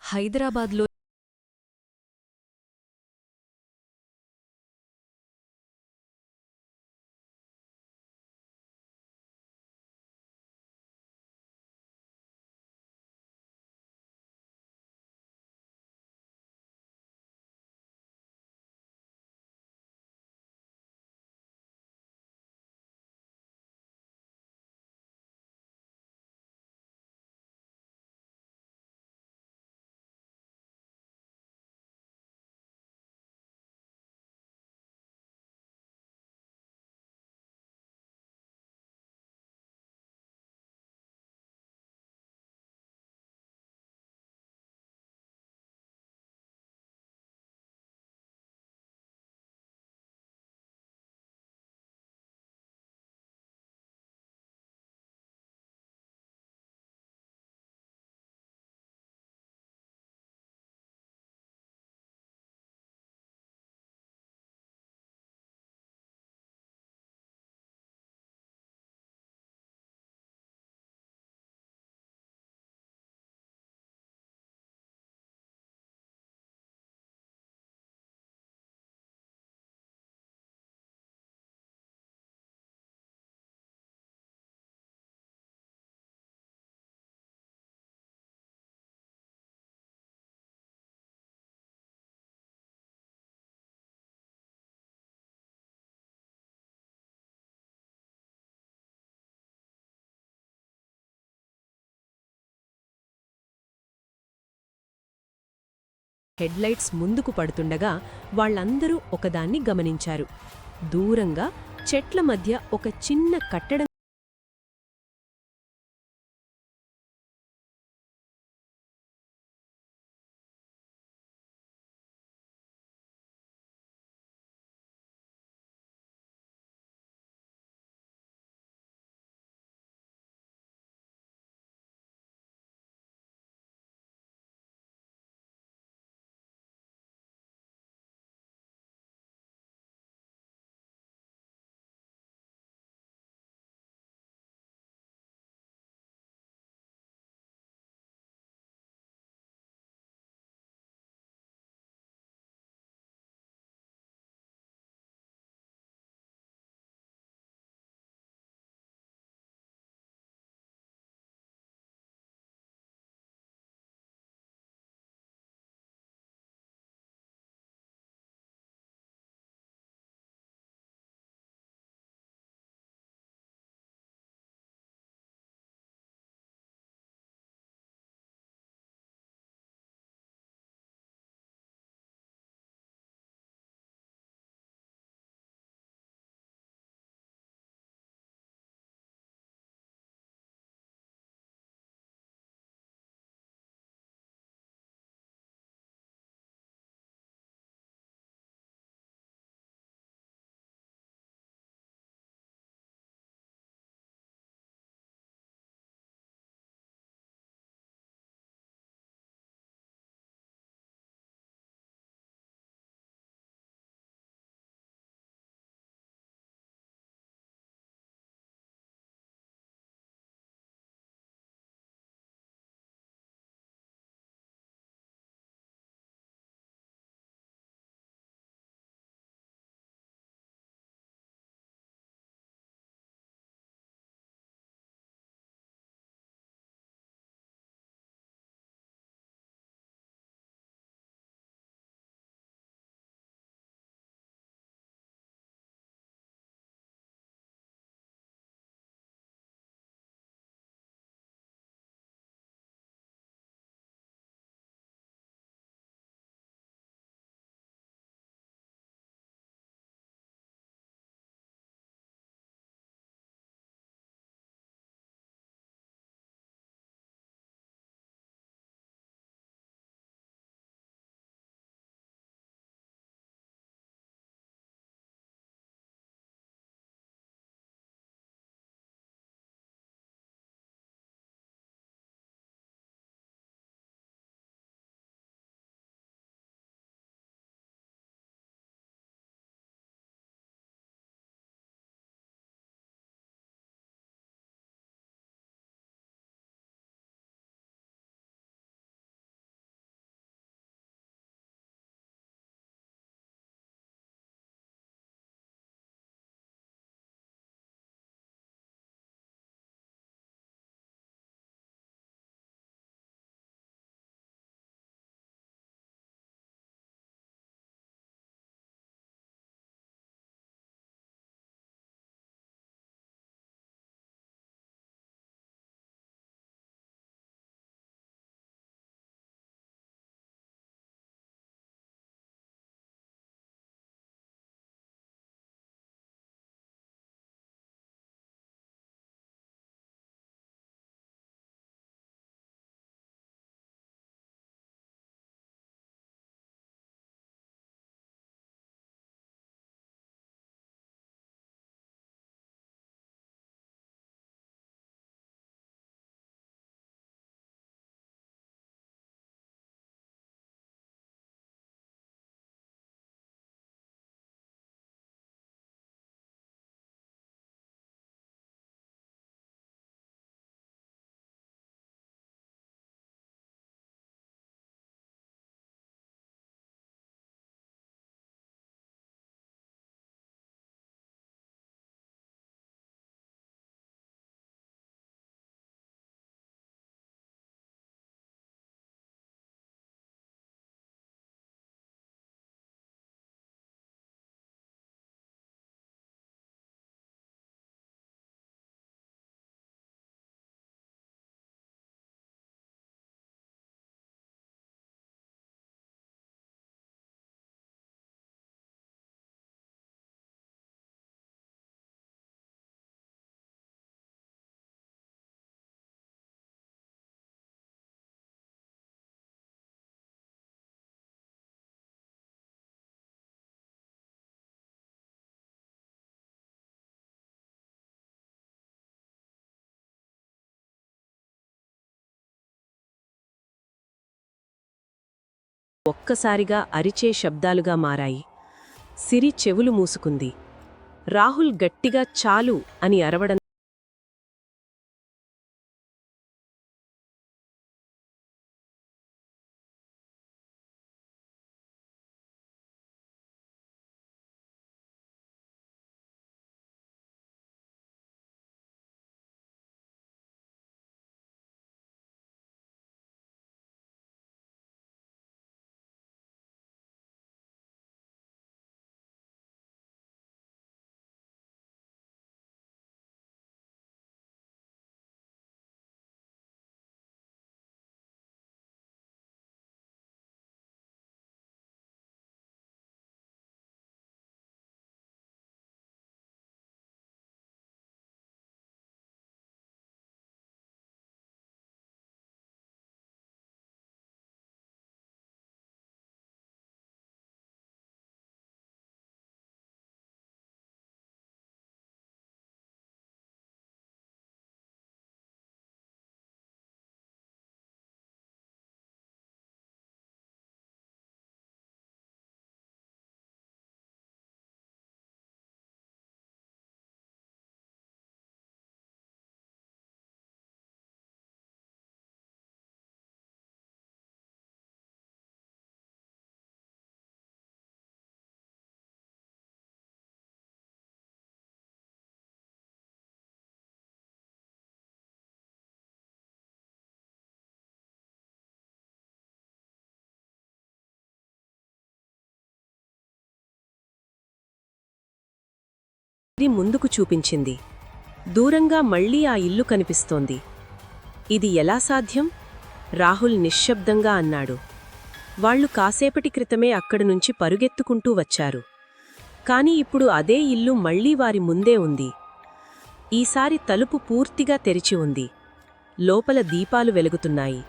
హైదరాబాద్‌లో హెడ్లైట్స్ ముందుకు పడుతుండగా వాళ్ళందరూ ఒకదాన్ని గమనించారు. దూరంగా చెట్ల మధ్య ఒక చిన్న కట్టడం ఒక్కసారిగా అరిచే శబ్దాలుగా మారాయి. సిరి చెవులు మూసుకుంది. రాహుల్ గట్టిగా చాలు అని అరవడం సిరి ముందుకు చూపించింది. దూరంగా మళ్లీ ఆ ఇల్లు కనిపిస్తోంది. ఇది ఎలా సాధ్యం? రాహుల్ నిశ్శబ్దంగా అన్నాడు. వాళ్లు కాసేపటి క్రితమే అక్కడినుంచి పరుగెత్తుకుంటూ వచ్చారు. కాని ఇప్పుడు అదే ఇల్లు మళ్లీ వారి ముందే ఉంది. ఈసారి తలుపు పూర్తిగా తెరిచి ఉంది. లోపల దీపాలు వెలుగుతున్నాయి.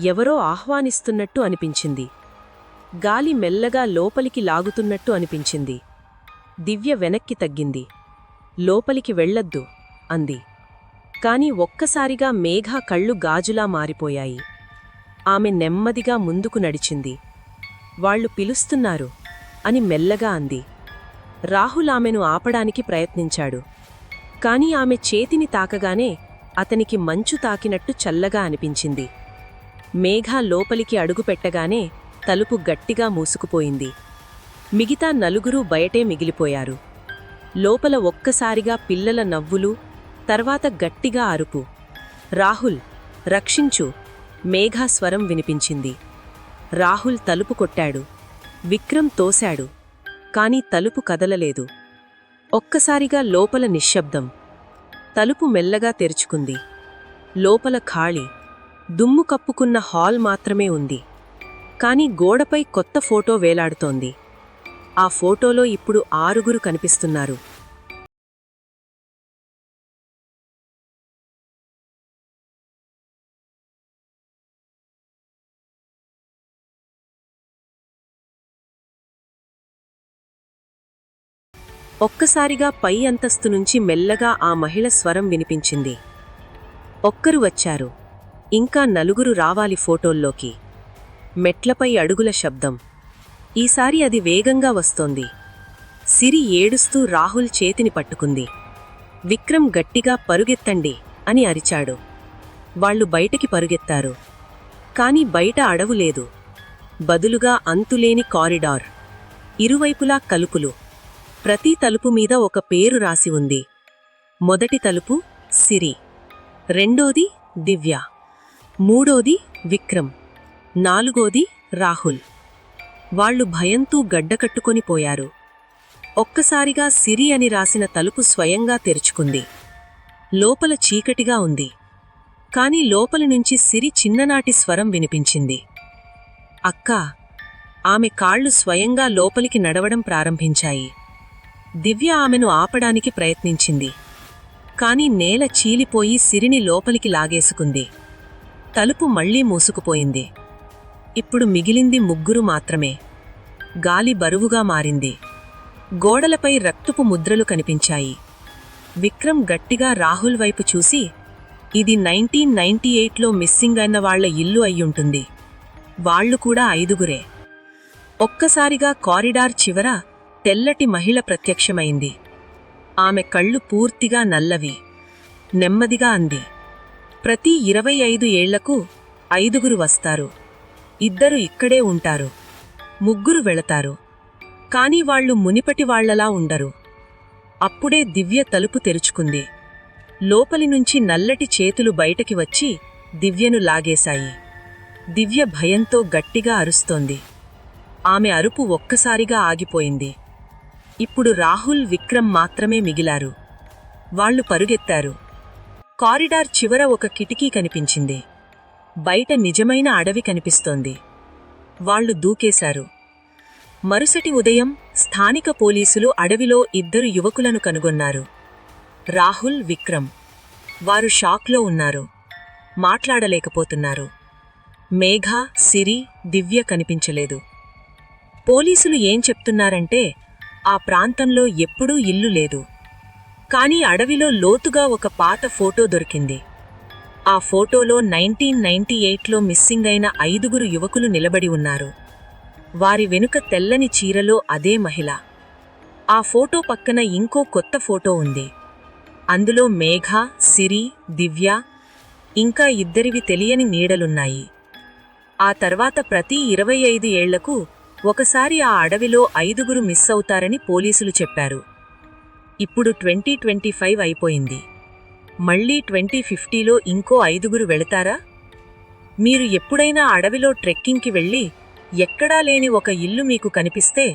ఎవరో ఆహ్వానిస్తున్నట్టు అనిపించింది. గాలి మెల్లగా లోపలికి లాగుతున్నట్టు అనిపించింది. దివ్య వెనక్కి తగ్గింది. లోపలికి వెళ్లొద్దు అంది. కాని ఒక్కసారిగా మేఘ కళ్ళు గాజులా మారిపోయాయి. ఆమె నెమ్మదిగా ముందుకు నడిచింది. వాళ్లు పిలుస్తున్నారు అని మెల్లగా అంది. రాహుల్ ఆమెను ఆపడానికి ప్రయత్నించాడు. కాని ఆమె చేతిని తాకగానే అతనికి మంచు తాకినట్టు చల్లగా అనిపించింది. మేఘ లోపలికి అడుగుపెట్టగానే తలుపు గట్టిగా మూసుకుపోయింది. మిగతా నలుగురూ బయటే మిగిలిపోయారు. లోపల ఒక్కసారిగా పిల్లల నవ్వులు, తర్వాత గట్టిగా అరుపు. రాహుల్, రక్షించు! మేఘా స్వరం వినిపించింది. రాహుల్ తలుపు కొట్టాడు. విక్రమ్ తోశాడు. కాని తలుపు కదలలేదు. ఒక్కసారిగా లోపల నిశ్శబ్దం. తలుపు మెల్లగా తెరుచుకుంది. లోపల ఖాళీ, దుమ్ము కప్పుకున్న హాల్ మాత్రమే ఉంది. కాని గోడపై కొత్త ఫోటో వేలాడుతోంది. ఆ ఫోటోలో ఇప్పుడు 6 కనిపిస్తున్నారు. ఒక్కసారిగా పై అంతస్తు నుంచి మెల్లగా ఆ మహిళ స్వరం వినిపించింది. ఒక్కరు వచ్చారు. ఇంకా 4 రావాలి ఫోటోల్లోకి. మెట్లపై అడుగుల శబ్దం. ఈసారి అది వేగంగా వస్తోంది. సిరి ఏడుస్తూ రాహుల్ చేతిని పట్టుకుంది. విక్రమ్ గట్టిగా పరుగెత్తండి అని అరిచాడు. వాళ్లు బయటికి పరుగెత్తారు. కాని బయట అడవు లేదు. బదులుగా అంతులేని కారిడార్. ఇరువైపులా కలుపులు. ప్రతి తలుపు మీద ఒక పేరు రాసి ఉంది. మొదటి తలుపు సిరి, రెండోది దివ్య, మూడోది విక్రమ్, నాలుగోది రాహుల్. వాళ్లు భయంతో గడ్డకట్టుకొని పోయారు. ఒక్కసారిగా సిరి అని రాసిన తలుపు స్వయంగా తెరుచుకుంది. లోపల చీకటిగా ఉంది. కాని లోపలి నుంచి సిరి చిన్ననాటి స్వరం వినిపించింది. అక్కా! ఆమె కాళ్లు స్వయంగా లోపలికి నడవడం ప్రారంభించాయి. దివ్య ఆమెను ఆపడానికి ప్రయత్నించింది. కాని నేల చీలిపోయి సిరిని లోపలికి లాగేసుకుంది. తలుపు మళ్లీ మూసుకుపోయింది. ఇప్పుడు మిగిలింది 3 మాత్రమే. గాలి బరువుగా మారింది. గోడలపై రక్తపు ముద్రలు కనిపించాయి. విక్రమ్ గట్టిగా రాహుల్ వైపు చూసి, ఇది 1998లో మిస్సింగ్ అయిన వాళ్ల ఇల్లు అయ్యుంటుంది. వాళ్లు కూడా 5. ఒక్కసారిగా కారిడార్ చివర తెల్లటి మహిళ ప్రత్యక్షమైంది. ఆమె కళ్ళు పూర్తిగా నల్లవి. నెమ్మదిగా అంది, ప్రతి 25 ఏళ్లకు 5 వస్తారు. 2 ఇక్కడే ఉంటారు. 3 వెళతారు. కాని వాళ్లు మునిపటి వాళ్లలా ఉండరు. అప్పుడే దివ్య తలుపు తెరుచుకుంది. లోపలినుంచి నల్లటి చేతులు బయటకి వచ్చి దివ్యను లాగేశాయి. దివ్య భయంతో గట్టిగా అరుస్తోంది. ఆమె అరుపు ఒక్కసారిగా ఆగిపోయింది. ఇప్పుడు రాహుల్, విక్రమ్ మాత్రమే మిగిలారు. వాళ్లు పరుగెత్తారు. కారిడార్ చివర ఒక కిటికీ కనిపించింది. బయట నిజమైన అడవి కనిపిస్తోంది. వాళ్లు దూకేశారు. మరుసటి ఉదయం స్థానిక పోలీసులు అడవిలో 2 యువకులను కనుగొన్నారు. రాహుల్, విక్రమ్. వారు షాక్లో ఉన్నారు. మాట్లాడలేకపోతున్నారు. మేఘ, సిరి, దివ్య కనిపించలేదు. పోలీసులు ఏం చెప్తున్నారంటే ఆ ప్రాంతంలో ఎప్పుడూ ఇల్లు లేదు. కానీ అడవిలో లోతుగా ఒక పాత ఫోటో దొరికింది. ఆ ఫోటోలో 1998లో మిస్సింగ్ అయిన 5 యువకులు నిలబడి ఉన్నారు. వారి వెనుక తెల్లని చీరలో అదే మహిళ. ఆ ఫోటో పక్కన ఇంకో కొత్త ఫోటో ఉంది. అందులో మేఘ, సిరి, దివ్య, ఇంకా 2 తెలియని నీడలున్నాయి. ఆ తర్వాత ప్రతి 25 ఏళ్లకు ఒకసారి ఆ అడవిలో 5 మిస్ అవుతారని పోలీసులు చెప్పారు. ఇప్పుడు 2025 అయిపోయింది. మళ్లీ 2050లో ఇంకో 5 వెళతారా? మీరు ఎప్పుడైనా అడవిలో ట్రెక్కింగ్కి వెళ్ళి ఎక్కడా లేని ఒక ఇల్లు మీకు కనిపిస్తే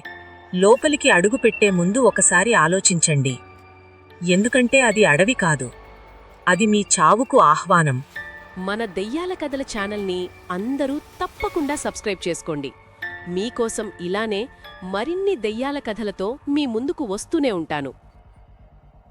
లోపలికి అడుగుపెట్టే ముందు ఒకసారి ఆలోచించండి. ఎందుకంటే అది అడవి కాదు, అది మీ చావుకు ఆహ్వానం. మన దెయ్యాల కథల ఛానల్ని అందరూ తప్పకుండా సబ్స్క్రైబ్ చేసుకోండి. మీకోసం ఇలానే మరిన్ని దెయ్యాల కథలతో మీ ముందుకు వస్తూనే ఉంటాను.